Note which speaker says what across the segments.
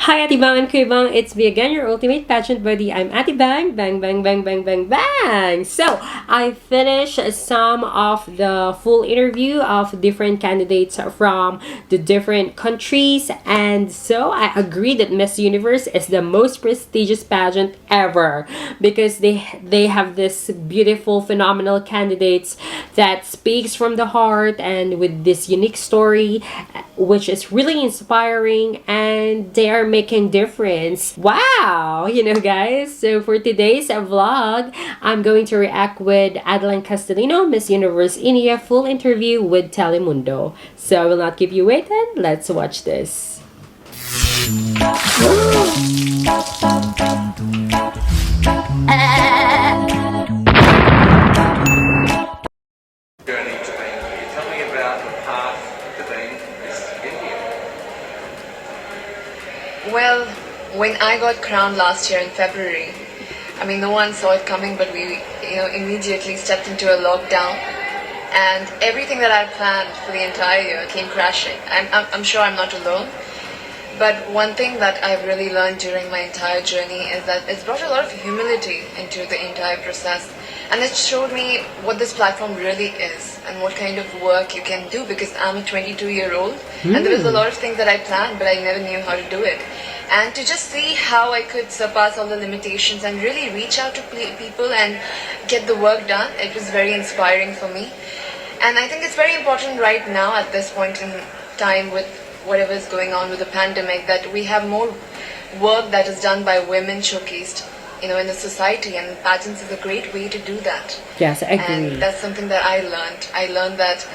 Speaker 1: Hi Atebang and 𝙤𝙘𝙀𝙀, it's me again, your ultimate pageant buddy. I'm Atebang, bang bang bang bang bang bang. So I finished some of the full interview of different candidates from the different countries, and so I agree that Miss Universe is the most prestigious pageant ever because they have this beautiful, phenomenal candidates that speaks from the heart and with this unique story, which is really inspiring, and they are making difference. Wow, guys. So for today's vlog, I'm going to react with Adline Castelino, Miss Universe India full interview with Telemundo. So I will not keep you waiting. Let's watch this.
Speaker 2: Journey to being here. Tell me about the path to being Miss India.
Speaker 3: Well, when I got crowned last year in February, I mean, no one saw it coming, but we, immediately stepped into a lockdown, and everything that I planned for the entire year came crashing. I'm sure I'm not alone, but one thing that I've really learned during my entire journey is that it's brought a lot of humility into the entire process, and it showed me what this platform really is and what kind of work you can do, because I'm a 22-year-old and there was a lot of things that I planned, but I never knew how to do it. And to just see how I could surpass all the limitations and really reach out to people and get the work done, it was very inspiring for me. And I think it's very important right now at this point in time with whatever is going on with the pandemic, that we have more work that is done by women showcased in the society, and pageants is a great way to do that.
Speaker 1: Yes, I agree.
Speaker 3: And that's something that I learned. I learned that,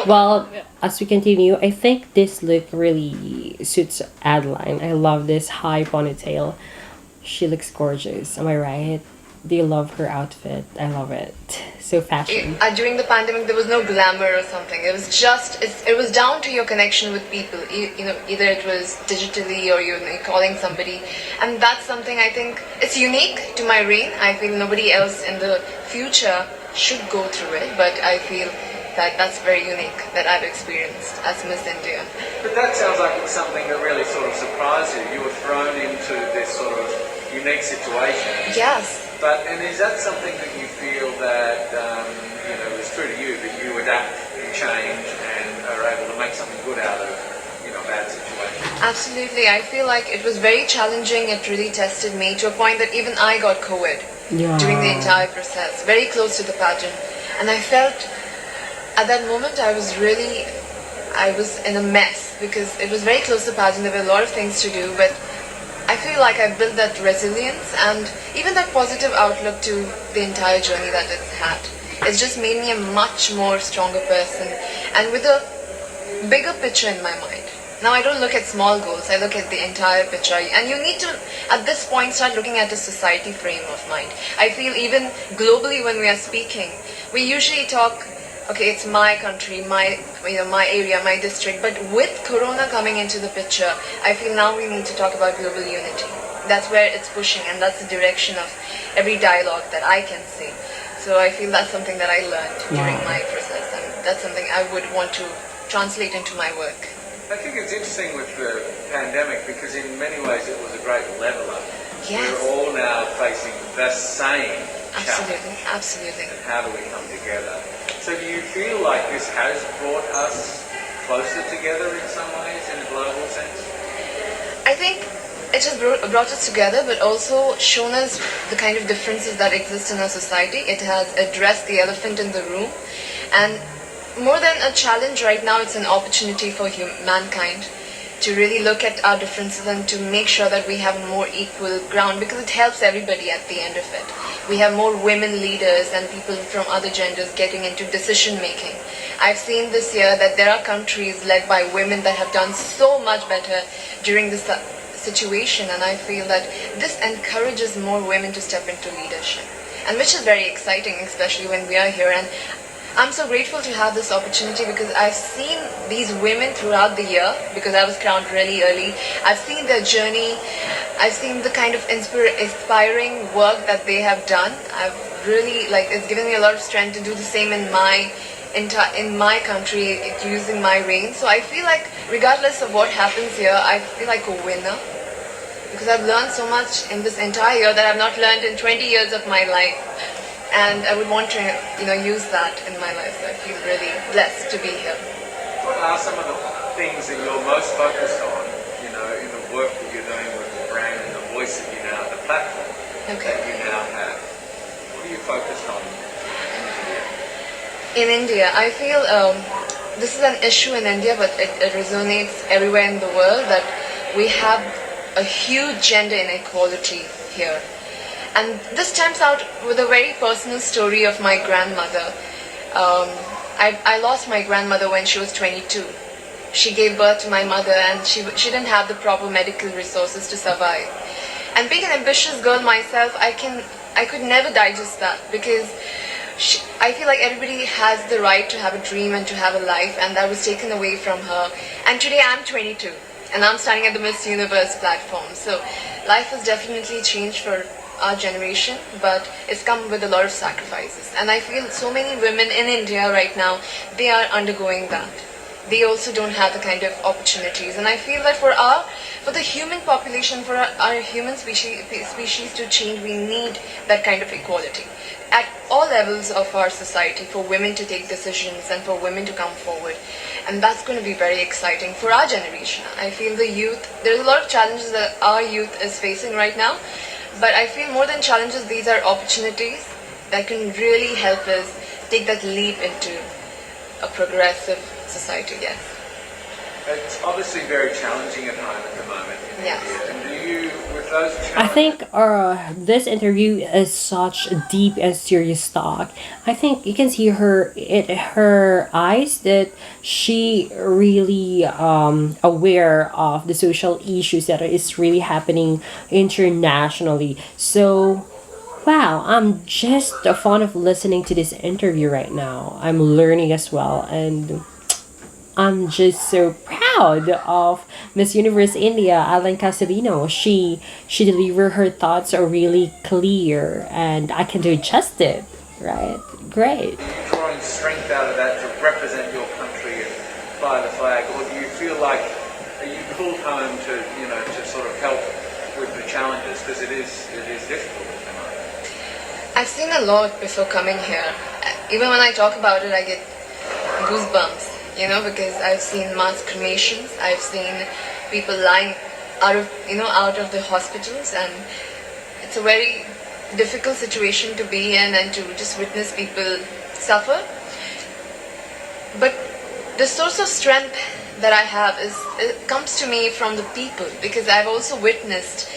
Speaker 1: Well, as we continue, I think this look really suits Adline. I love this high ponytail. She looks gorgeous. Am I right? Do you love her outfit? I love it. So fashion.
Speaker 3: During the pandemic, there was no glamour or something. It was just, it was down to your connection with people. Either it was digitally or you're calling somebody. And that's something I think, it's unique to my reign. I feel nobody else in the future should go through it, but I feel that that's very unique that I've experienced as Miss India.
Speaker 2: But that sounds like it's something that really sort of surprised you. You were thrown into this sort of unique situation.
Speaker 3: Yes.
Speaker 2: And is that something that you feel that is true to you, that you adapt and change and are able to make something good out of a bad situation?
Speaker 3: Absolutely. I feel like it was very challenging. It really tested me to a point that even I got COVID during the entire process, very close to the pageant. And I felt at that moment I was in a mess, because it was very close to the pageant. There were a lot of things to do, but I feel like I built that resilience and even that positive outlook to the entire journey that it's had. It's just made me a much more stronger person, and with a bigger picture in my mind. Now I don't look at small goals, I look at the entire picture. And you need to, at this point, start looking at a society frame of mind. I feel even globally when we are speaking, we usually talk, okay, it's my country, my area, my district. But with Corona coming into the picture, I feel now we need to talk about global unity. That's where it's pushing, and that's the direction of every dialogue that I can see. So I feel that's something that I learned during my process, and that's something I would want to translate into my work.
Speaker 2: I think it's interesting with the pandemic, because in many ways it was a great leveler.
Speaker 3: Yes.
Speaker 2: We're all now facing the same challenge.
Speaker 3: Absolutely.
Speaker 2: And how do we come together? So do you feel like this has brought us closer together in some ways, in a global sense? I
Speaker 3: think it has brought us together, but also shown us the kind of differences that exist in our society. It has addressed the elephant in the room, and more than a challenge right now, it's an opportunity for mankind to really look at our differences and to make sure that we have more equal ground, because it helps everybody at the end of it. We have more women leaders and people from other genders getting into decision making. I've seen this year that there are countries led by women that have done so much better during this situation, and I feel that this encourages more women to step into leadership, and which is very exciting, especially when we are here. And I'm so grateful to have this opportunity, because I've seen these women throughout the year, because I was crowned really early. I've seen their journey. I've seen the kind of inspiring work that they have done. I've really, it's given me a lot of strength to do the same in my country using my reign. So I feel like regardless of what happens here, I feel like a winner. because I've learned so much in this entire year that I've not learned in 20 years of my life, and I would want to use that in my life. So I feel really blessed to be here.
Speaker 2: What are some of the things that you're most focused on, in the work that you're doing with the brand and the voice that you now have, the platform that you now have? What are you focused on
Speaker 3: in India? I feel this is an issue in India, but it resonates everywhere in the world, that we have a huge gender inequality here. And this stems out with a very personal story of my grandmother. I lost my grandmother when she was 22. She gave birth to my mother, and she didn't have the proper medical resources to survive. And being an ambitious girl myself, I could never digest that, because I feel like everybody has the right to have a dream and to have a life, and that was taken away from her. And today I'm 22, and I'm standing at the Miss Universe platform. So life has definitely changed for our generation, but it's come with a lot of sacrifices. And I feel so many women in India right now, they are undergoing that. They also don't have the kind of opportunities. And I feel that for the human population, for our human species to change, we need that kind of equality at all levels of our society, for women to take decisions and for women to come forward. And that's going to be very exciting for our generation. I feel the youth, there's a lot of challenges that our youth is facing right now, but I feel more than challenges, these are opportunities that can really help us take that leap into a progressive society. Yes.
Speaker 2: It's obviously very challenging at home at the moment in India. And do you, with those challenges...
Speaker 1: I think this interview is such a deep and serious talk. I think you can see her eyes that she really aware of the social issues that is really happening internationally. So wow, I'm just fond of listening to this interview right now. I'm learning as well, and I'm just so proud of Miss Universe India, Adline Castelino. She delivered her thoughts are really clear, and I can digest it. Right? Great.
Speaker 2: Are you drawing strength out of that to represent your country and fly the flag, or do you feel like are you called home to to sort of help with the challenges, because it is difficult at the moment?
Speaker 3: I've seen a lot before coming here. Even when I talk about it, I get goosebumps. Because I've seen mass cremations, I've seen people lying out of the hospitals, and it's a very difficult situation to be in, and to just witness people suffer. But the source of strength that I have it comes to me from the people, because I've also witnessed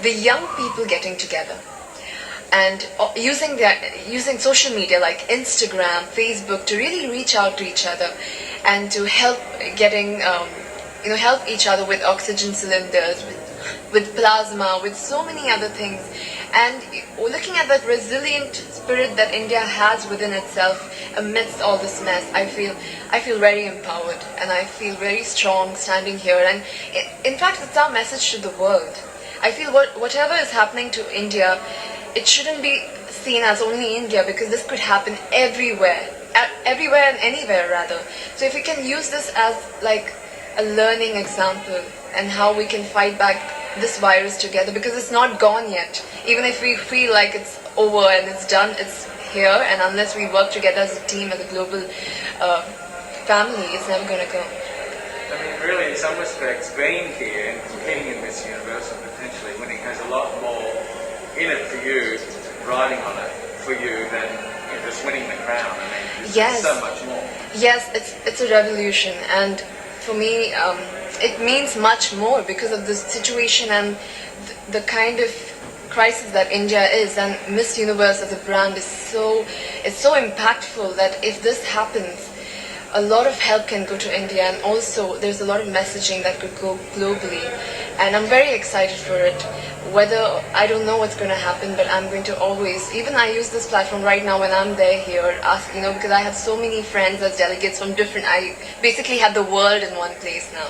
Speaker 3: the young people getting together and using social media like Instagram, Facebook to really reach out to each other and to help help each other with oxygen cylinders, with plasma, with so many other things. And looking at that resilient spirit that India has within itself amidst all this mess, I feel very empowered, and I feel very strong standing here. And in fact, it's our message to the world. I feel whatever is happening to India, it shouldn't be seen as only India, because this could happen everywhere and anywhere rather. So if we can use this as like a learning example, and how we can fight back this virus together, because it's not gone yet. Even if we feel like it's over and it's done, it's here, and unless we work together as a team, as a global family, it's never going to go.
Speaker 2: I mean, really, in some respects, being here and competing in Miss Universe and potentially winning has a lot more in it for you, riding on it for you, than just winning the crown. I mean, there's so much more.
Speaker 3: Yes, it's a revolution, and for me, it means much more because of the situation and the kind of crisis that India is. And Miss Universe as a brand is so impactful that if this happens, a lot of help can go to India, and also there's a lot of messaging that could go globally, and I'm very excited for it. Whether, I don't know what's going to happen, but I'm going to always, even I use this platform right now when I'm there here, because I have so many friends as delegates from I basically have the world in one place now.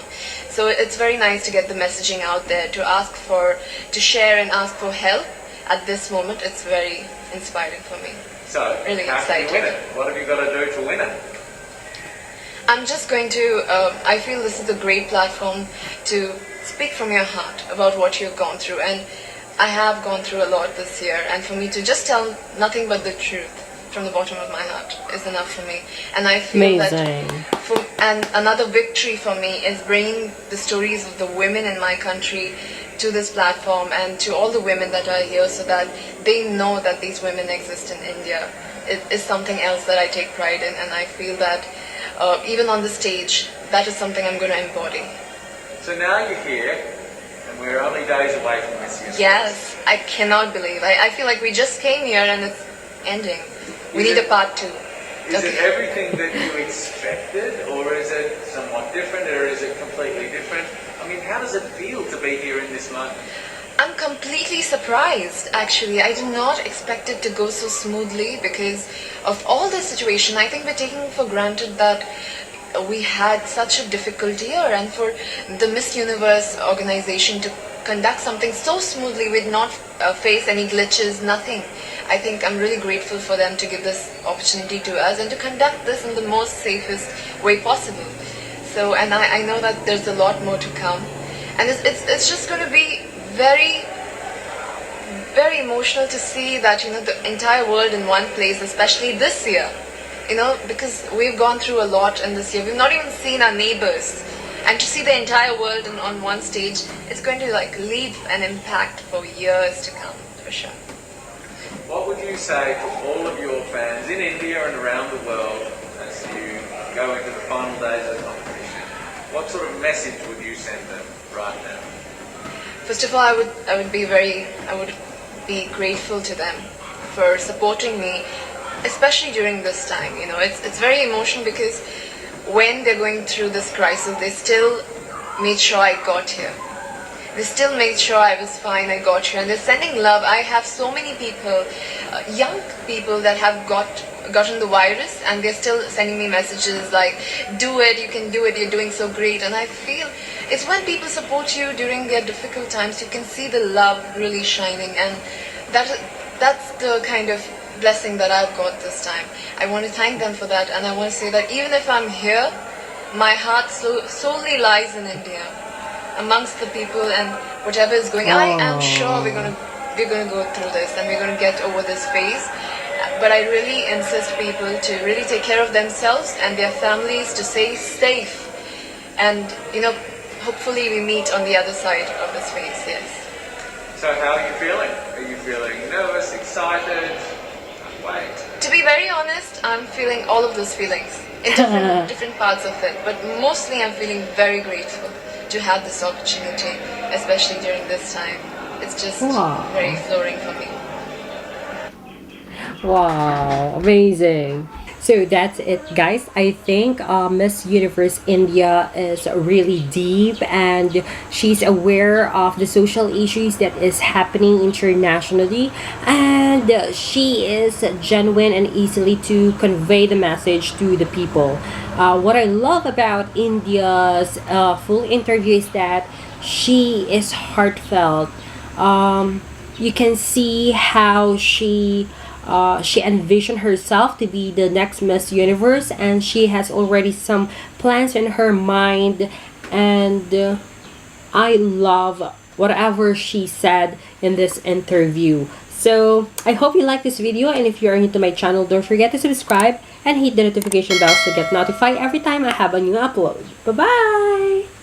Speaker 3: So it's very nice to get the messaging out there, to share and ask for help at this moment. It's very inspiring for me.
Speaker 2: So,
Speaker 3: really
Speaker 2: how
Speaker 3: exciting.
Speaker 2: can you win it? What have you got to do to win it?
Speaker 3: I'm just going to, I feel this is a great platform to speak from your heart about what you've gone through. And I have gone through a lot this year, and for me to just tell nothing but the truth from the bottom of my heart is enough for me. And I feel
Speaker 1: Amazing.
Speaker 3: and another victory for me is bringing the stories of the women in my country to this platform and to all the women that are here, so that they know that these women exist in India. It is something else that I take pride in, and I feel that even on the stage, that is something I'm going to embody.
Speaker 2: So now you're here, and we're only days away from Miss Universe.
Speaker 3: Yes, I cannot believe. I feel like we just came here and it's ending. We need a part 2.
Speaker 2: Is it everything that you expected, or is it somewhat different, or is it completely different? I mean, how does it feel to be here in this moment?
Speaker 3: I'm completely surprised, actually. I did not expect it to go so smoothly because of all the situation. I think we're taking for granted that we had such a difficult year, and for the Miss Universe organization to conduct something so smoothly with not face any glitches, nothing. I think I'm really grateful for them to give this opportunity to us and to conduct this in the most safest way possible. So, and I know that there's a lot more to come, and it's just going to be very, very emotional to see that, you know, the entire world in one place, especially this year, you know, because we've gone through a lot in this year. We've not even seen our neighbors, and to see the entire world on one stage, it's going to like leave an impact for years to come, for sure.
Speaker 2: What would you say to all of your fans in India and around the world as you go into the final days of the competition? What sort of message would you send them right now?
Speaker 3: First of all, I would be grateful to them for supporting me, especially during this time. You know, it's very emotional because when they're going through this crisis, they still made sure I got here. They still made sure I was fine, I got here, and they're sending love. I have so many people, young people that have gotten the virus, and they're still sending me messages like, do it, you can do it, you're doing so great. And I feel it's when people support you during their difficult times, you can see the love really shining, and that's the kind of blessing that I've got this time. I want to thank them for that, and I want to say that even if I'm here, my heart solely lies in India, amongst the people, and whatever is going on. I am sure we're gonna go through this, and we're gonna get over this phase. But I really insist people to really take care of themselves and their families, to stay safe, and, you know, hopefully we meet on the other side of this phase. Yes.
Speaker 2: So how are you feeling? Are you feeling nervous, excited? Wait.
Speaker 3: To be very honest, I'm feeling all of those feelings in different parts of it. But mostly I'm feeling very grateful to have this opportunity, especially during this time. It's just very flooring for me.
Speaker 1: Wow, amazing. So that's it, guys. I think Miss Universe India is really deep, and she's aware of the social issues that is happening internationally, and she is genuine and easily to convey the message to the people. What I love about India's full interview is that she is heartfelt. You can see how she envisioned herself to be the next Miss Universe, and she has already some plans in her mind, and I love whatever she said in this interview. So I hope you like this video, and if you are new to my channel, don't forget to subscribe and hit the notification bell to get notified every time I have a new upload. Bye bye.